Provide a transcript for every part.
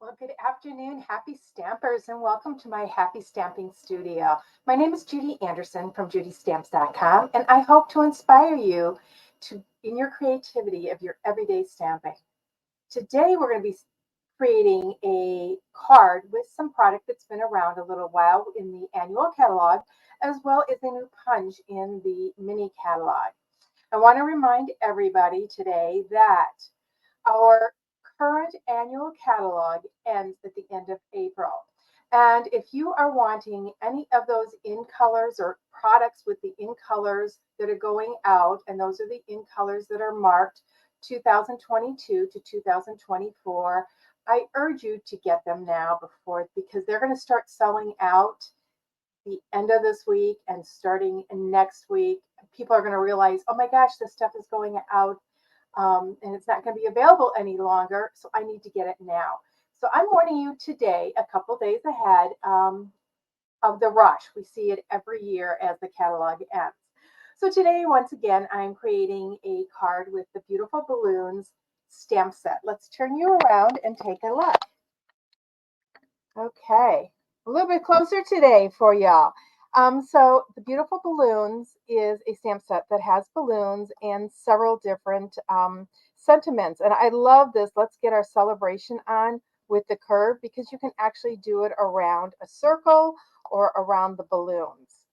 Well, good afternoon, happy stampers, and welcome to my happy stamping studio. My name is Judy Anderson from judystamps.com, and I hope to inspire you in your creativity of your everyday stamping. Today, we're going to be creating a card with some product that's been around a little while in the annual catalog, as well as a new punch in the mini catalog. I want to remind everybody today that our current annual catalog ends at the end of April. And if you are wanting any of those in colors or products with the in colors that are going out, and those are the in colors that are marked 2022 to 2024, I urge you to get them now because they're going to start selling out the end of this week and starting next week. People are going to realize, oh my gosh, this stuff is going out and it's not going to be available any longer. So I need to get it now. So I'm warning you today, a couple days ahead of the rush. We see it every year as the catalog ends. So today, once again, I'm creating a card with the beautiful balloons stamp set. Let's turn you around and take a look. Okay, a little bit closer today for y'all. So the beautiful balloons is a stamp set that has balloons and several different sentiments. And I love this. Let's get our celebration on with the curve because you can actually do it around a circle or around the balloons.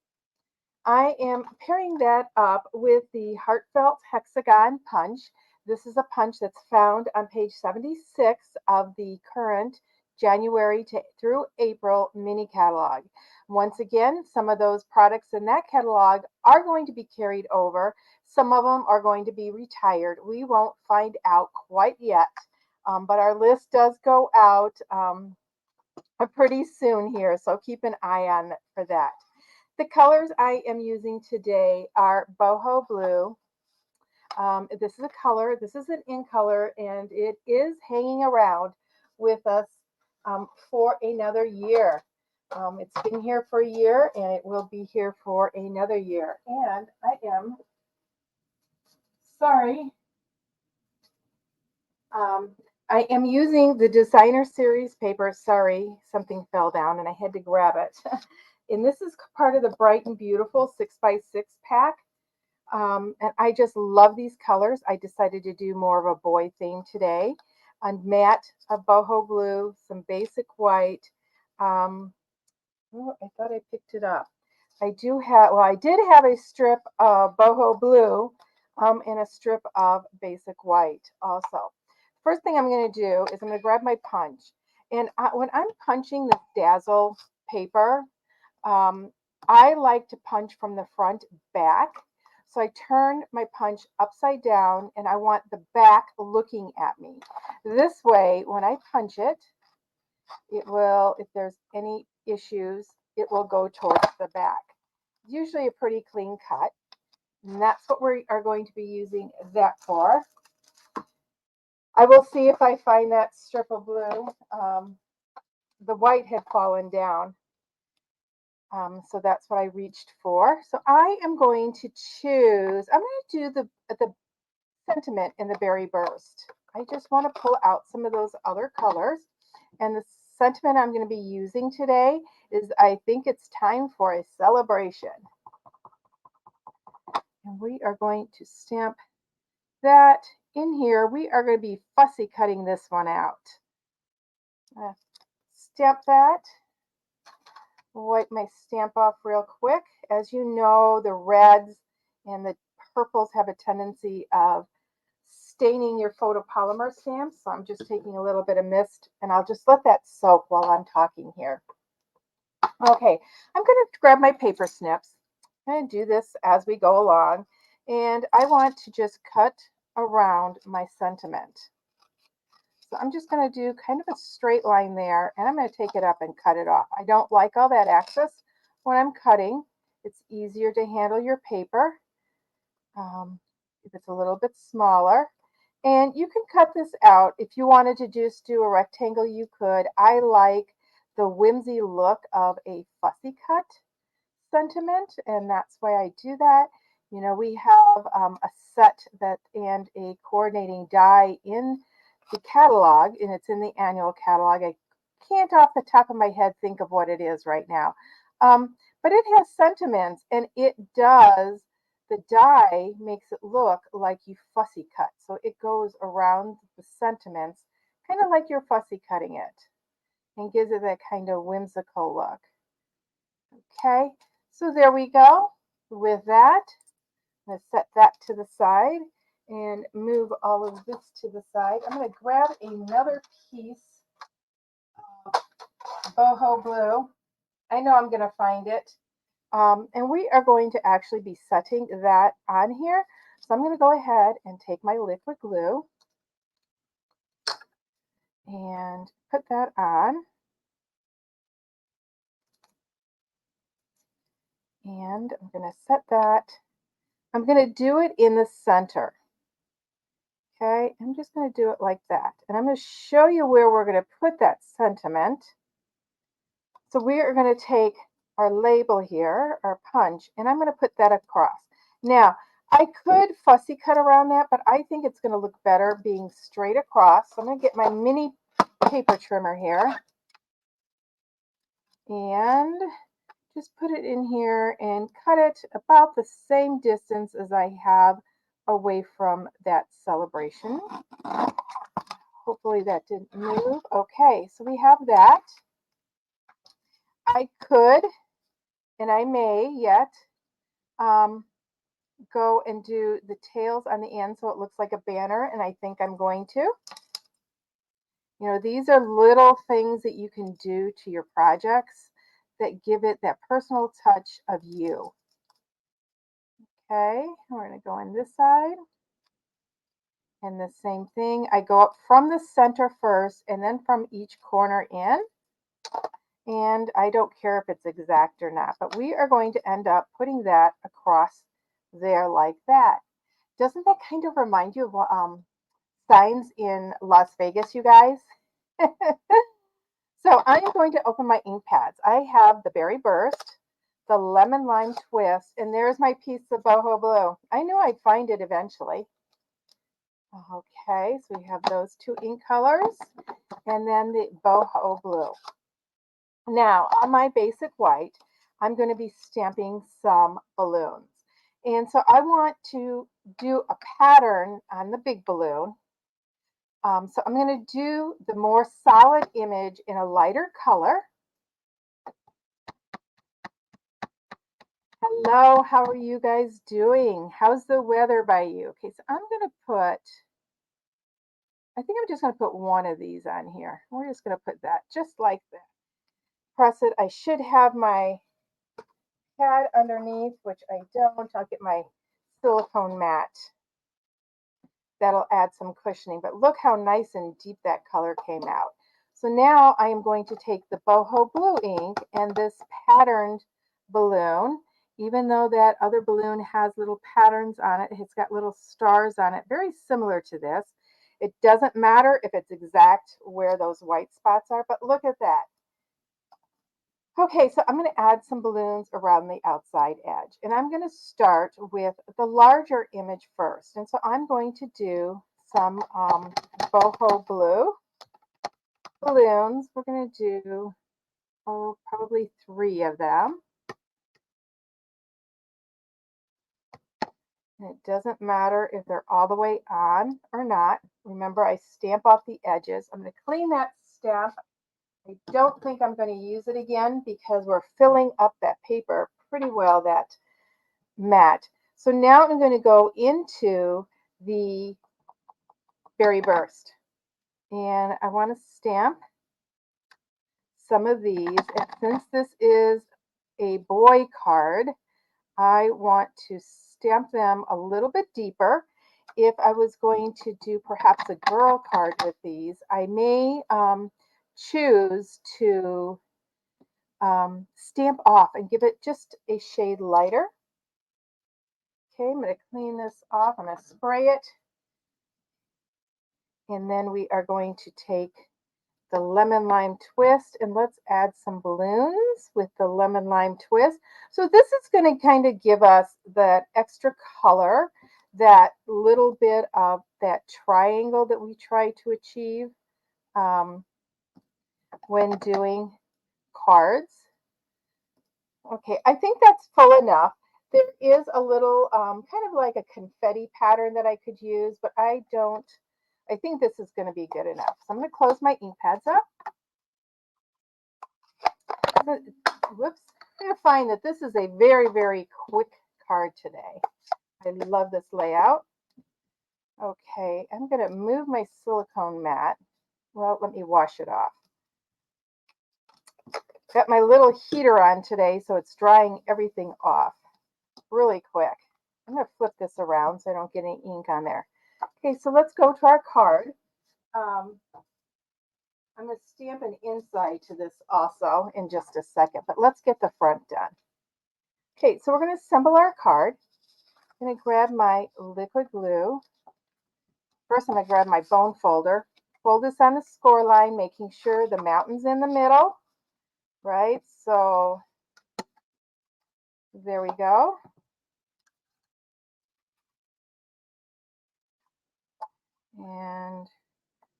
I am pairing that up with the Heartfelt Hexagon Punch. This is a punch that's found on page 76 of the current January through April mini catalog. Once again, some of those products in that catalog are going to be carried over. Some of them are going to be retired. We won't find out quite yet, but our list does go out pretty soon here, so keep an eye on for that. The colors I am using today are boho blue. This is a color, this is an in color, and it is hanging around with us for another year. It's been here for a year and it will be here for another year. And sorry, I am using the designer series paper. Sorry, something fell down and I had to grab it. And this is part of the Bright and Beautiful 6x6 pack. And I just love these colors. I decided to do more of a boy theme today. On matte, a boho blue, some basic white. Oh, I thought I picked it up. I did have a strip of boho blue and a strip of basic white also. First thing I'm going to do is I'm going to grab my punch. And when I'm punching this Dazzle paper, I like to punch from the front back. So I turn my punch upside down and I want the back looking at me. This way, when I punch it, it will, if there's any issues, it will go towards the back. Usually a pretty clean cut. And that's what we are going to be using that for. I will see if I find that strip of blue. The white had fallen down. So that's what I reached for. So I am going to choose, I'm going to do the sentiment in the berry burst. I just want to pull out some of those other colors. And the sentiment I'm going to be using today is I think it's time for a celebration. And we are going to stamp that in here. We are going to be fussy cutting this one out. Stamp that. Wipe my stamp off real quick. As you know, the reds and the purples have a tendency of staining your photopolymer stamps. So I'm just taking a little bit of mist and I'll just let that soak while I'm talking here. Okay, I'm going to grab my paper snips. I'm going to do this as we go along. And I want to just cut around my sentiment. So I'm just going to do kind of a straight line there, and I'm going to take it up and cut it off. I don't like all that excess when I'm cutting. It's easier to handle your paper if it's a little bit smaller. And you can cut this out. If you wanted to just do a rectangle, you could. I like the whimsy look of a fussy cut sentiment, and that's why I do that. You know, we have a set that and a coordinating die in the catalog, and it's in the annual catalog. I can't off the top of my head think of what it is right now. But it has sentiments, and it does, the die makes it look like you fussy cut. So it goes around the sentiments, kind of like you're fussy cutting it, and gives it that kind of whimsical look. Okay, so there we go. With that, I'm going to set that to the side and move all of this to the side. I'm going to grab another piece of boho blue. I know I'm going to find it. And we are going to actually be setting that on here. So I'm going to go ahead and take my liquid glue and put that on. And I'm going to set that. I'm going to do it in the center. Okay, I'm just going to do it like that. And I'm going to show you where we're going to put that sentiment. So we are going to take our label here, our punch, and I'm going to put that across. Now, I could fussy cut around that, but I think it's going to look better being straight across. So I'm going to get my mini paper trimmer here and just put it in here and cut it about the same distance as I have away from that celebration. Hopefully that didn't move. Okay, so we have that. I could, and I may yet, go and do the tails on the end so it looks like a banner, and I think I'm going to. You know, these are little things that you can do to your projects that give it that personal touch of you. Okay, we're going to go on this side. And the same thing, I go up from the center first and then from each corner in. And I don't care if it's exact or not, but we are going to end up putting that across there like that. Doesn't that kind of remind you of signs in Las Vegas, you guys? So I'm going to open my ink pads. I have the Berry Burst, the Lemon Lime Twist, and there's my piece of boho blue. I knew I'd find it eventually. Okay, so we have those two ink colors, and then the boho blue. Now, on my basic white, I'm going to be stamping some balloons. And so I want to do a pattern on the big balloon. So I'm going to do the more solid image in a lighter color. Hello, how are you guys doing? How's the weather by you? Okay, so I'm going to put, I think I'm just going to put one of these on here. We're just going to put that just like that. Press it. I should have my pad underneath, which I don't. I'll get my silicone mat. That'll add some cushioning, but look how nice and deep that color came out. So now I am going to take the boho blue ink and this patterned balloon, even though that other balloon has little patterns on it, it's got little stars on it, very similar to this. It doesn't matter if it's exact where those white spots are, but look at that. Okay, so I'm going to add some balloons around the outside edge, and I'm going to start with the larger image first. And so I'm going to do some boho blue balloons. We're going to do, probably 3 of them. And it doesn't matter if they're all the way on or not. Remember, I stamp off the edges. I'm going to clean that stamp. I don't think I'm going to use it again because we're filling up that paper pretty well, that mat. So now I'm going to go into the Berry Burst. And I want to stamp some of these. And since this is a boy card, I want to stamp them a little bit deeper. If I was going to do perhaps a girl card with these, I may choose to stamp off and give it just a shade lighter. Okay, I'm going to clean this off. I'm going to spray it. And then we are going to take the lemon lime twist and let's add some balloons with the lemon lime twist. So this is going to kind of give us that extra color that little bit of that triangle that we try to achieve um, when doing cards. Okay, I think that's full enough. There is a little kind of like a confetti pattern that I could use, but I think this is going to be good enough. So I'm going to close my ink pads up. Whoops. I'm going to find that this is a very, very quick card today. I love this layout. Okay, I'm going to move my silicone mat. Well, let me wash it off. Got my little heater on today, so it's drying everything off really quick. I'm going to flip this around so I don't get any ink on there. Okay, so let's go to our card. I'm going to stamp an inside to this also in just a second, but let's get the front done. Okay, so we're going to assemble our card. I'm going to grab my liquid glue. First, I'm going to grab my bone folder. Fold this on the score line, making sure the mountain's in the middle, right? So there we go. And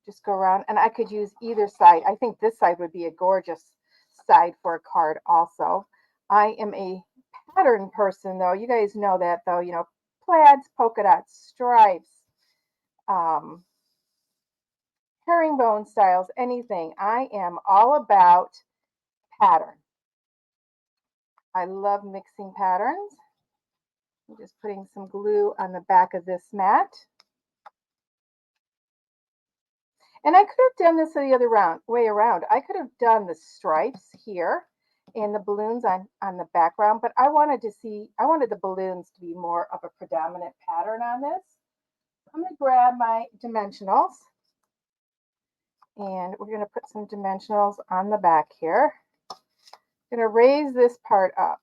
just go around, and I could use either side. I think this side would be a gorgeous side for a card also. I am a pattern person though. You guys know that though, you know, plaids, polka dots, stripes, herringbone styles, anything. I am all about pattern. I love mixing patterns. I'm just putting some glue on the back of this mat. And I could have done this the other way around. I could have done the stripes here and the balloons on the background, but I wanted the balloons to be more of a predominant pattern on this. I'm going to grab my dimensionals, and we're going to put some dimensionals on the back here. I'm going to raise this part up.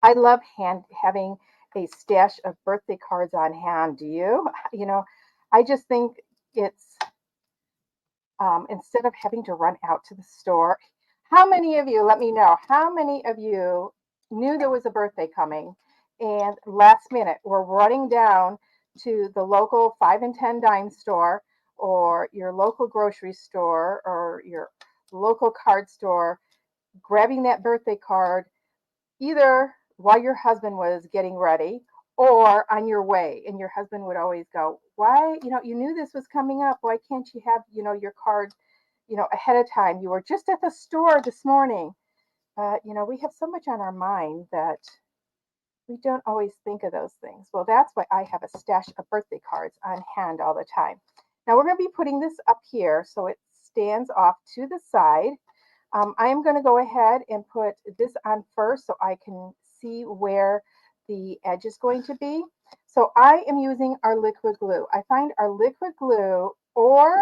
I love having a stash of birthday cards on hand. Do you? You know, I just think it's instead of having to run out to the store. How many of you, let me know, how many of you knew there was a birthday coming and last minute were running down to the local 5 and 10 dime store or your local grocery store or your local card store, grabbing that birthday card either while your husband was getting ready or on your way, and your husband would always go, why, you know, you knew this was coming up, why can't you have, you know, your card, you know, ahead of time, you were just at the store this morning. You know, we have so much on our mind that we don't always think of those things. Well, that's why I have a stash of birthday cards on hand all the time. Now we're going to be putting this up here so it stands off to the side. I am going to go ahead and put this on first so I can see where the edge is going to be. So I am using our liquid glue. I find our liquid glue or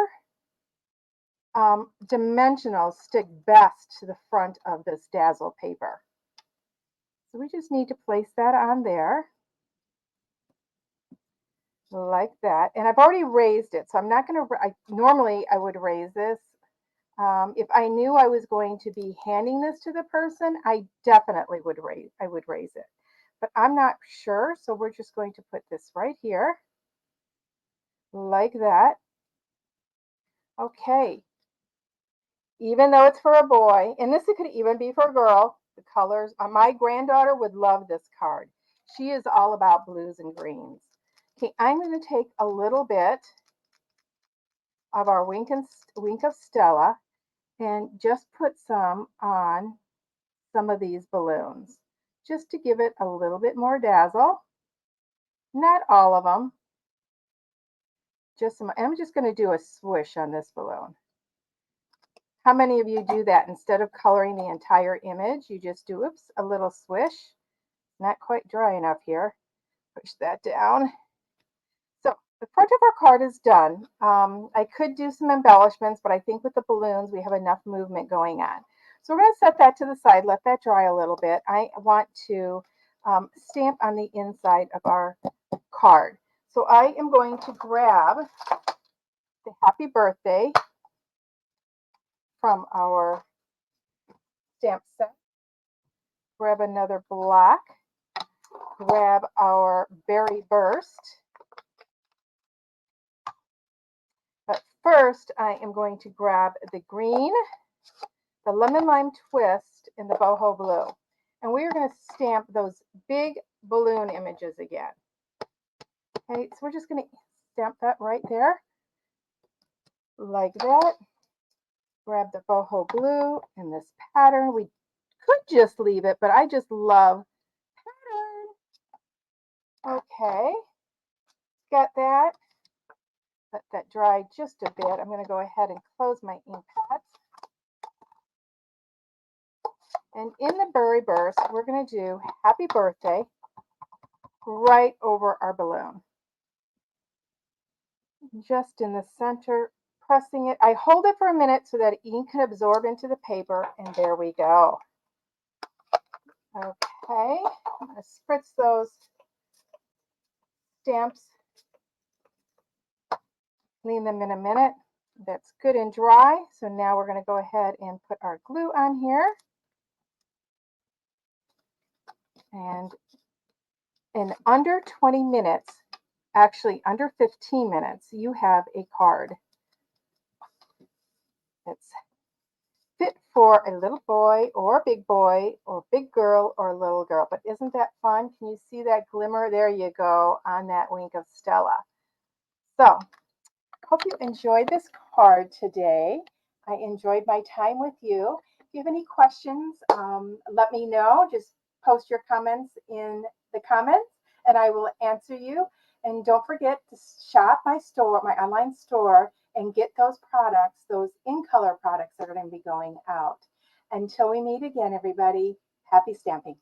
dimensionals stick best to the front of this Dazzle paper. So we just need to place that on there like that. And I've already raised it, so I'm not going to, normally I would raise this. If I knew I was going to be handing this to the person, I definitely would raise it. But I'm not sure, so we're just going to put this right here, like that. Okay. Even though it's for a boy, and this could even be for a girl, the colors, my granddaughter would love this card. She is all about blues and greens. Okay, I'm going to take a little bit of our Wink of Stella and just put some on some of these balloons, just to give it a little bit more dazzle. Not all of them, just some. I'm just going to do a swish on this balloon. How many of you do that? Instead of coloring the entire image, you just do, oops, a little swish. Not quite dry enough here. Push that down. So the front of our card is done. I could do some embellishments, but I think with the balloons, we have enough movement going on. So we're going to set that to the side, let that dry a little bit. I want to stamp on the inside of our card. So I am going to grab the happy birthday from our stamp set. Grab another block. grab our Berry Burst. But first, I am going to grab the green, the Lemon Lime Twist, and the Boho Blue. And we are going to stamp those big balloon images again. Okay, so we're just going to stamp that right there, like that. Grab the Boho Blue in this pattern. We could just leave it, but I just love pattern. Okay, got that. Let that dry just a bit. I'm going to go ahead and close my ink pads. And in the Berry Burst, we're going to do Happy Birthday right over our balloon. Just in the center, pressing it. I hold it for a minute so that ink can absorb into the paper, and there we go. Okay, I'm going to spritz those stamps, clean them in a minute. That's good and dry. So now we're going to go ahead and put our glue on here. And in under 20 minutes, actually under 15 minutes, you have a card that's fit for a little boy or big girl or little girl. But isn't that fun? Can you see that glimmer? There you go on that wink of Stella. So hope you enjoyed this card today. I enjoyed my time with you. If you have any questions, let me know. Just post your comments in the comments and I will answer you. And don't forget to shop my store, my online store, and get those products, those in color products that are going to be going out. Until we meet again, everybody, happy stamping.